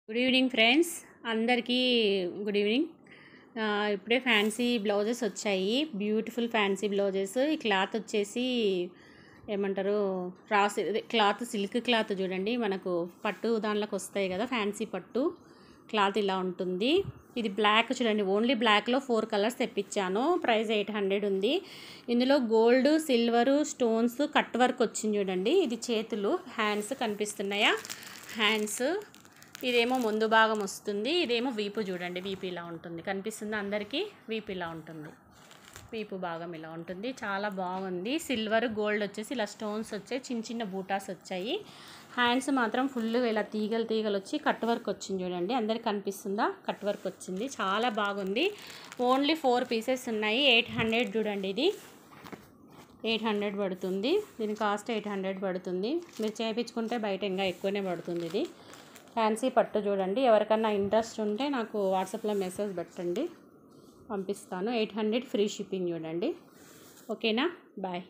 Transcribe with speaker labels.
Speaker 1: Good evening friends, అందరికీ good evening. ఇప్పుడే fancy blouses వచ్చాయి, బ్యూటిఫుల్ ఫ్యాన్సీ బ్లౌజెస్. ఈ క్లాత్ వచ్చేసి ఏమంటారు, క్లాత్ సిల్క్ క్లాత్ చూడండి, మనకు పట్టు దాంట్లోకి వస్తాయి కదా, ఫ్యాన్సీ పట్టు క్లాత్ ఇలా ఉంటుంది. ఇది బ్లాక్ చూడండి, ఓన్లీ బ్లాక్లో 4 కలర్స్ తెప్పించాను. ప్రైస్ 800 ఉంది. ఇందులో gold, silver, stones, cut work వచ్చింది చూడండి. ఇది చేతులు, హ్యాండ్స్ కనిపిస్తున్నాయా, హ్యాండ్స్. ఇదేమో ముందు భాగం వస్తుంది, ఇదేమో వీపు చూడండి, వీపు ఇలా ఉంటుంది, కనిపిస్తుంది అందరికీ. వీపు ఇలా ఉంటుంది, వీపు భాగం ఇలా ఉంటుంది, చాలా బాగుంది. సిల్వర్, గోల్డ్ వచ్చేసి ఇలా స్టోన్స్ వచ్చాయి, చిన్న చిన్న బూటాస్ వచ్చాయి. హ్యాండ్స్ మాత్రం ఫుల్గా ఇలా తీగలు తీగలు వచ్చి కట్ వర్క్ వచ్చింది చూడండి, అందరికి కనిపిస్తుందా, కట్ వర్క్ వచ్చింది, చాలా బాగుంది. ఓన్లీ 4 పీసెస్ ఉన్నాయి. 800 చూడండి, ఇది 800 పడుతుంది. దీని కాస్ట్ 800 పడుతుంది. మీరు చేయించుకుంటే బయట ఇంకా ఎక్కువనే పడుతుంది. ఇది ఫ్యాన్సీ పట్టు చూడండి. ఎవరికన్నా ఇంట్రెస్ట్ ఉంటే నాకు వాట్సాప్లో మెసేజ్ పెట్టండి, పంపిస్తాను. 800 ఫ్రీ షిప్పింగ్ చూడండి. ఓకేనా, బాయ్.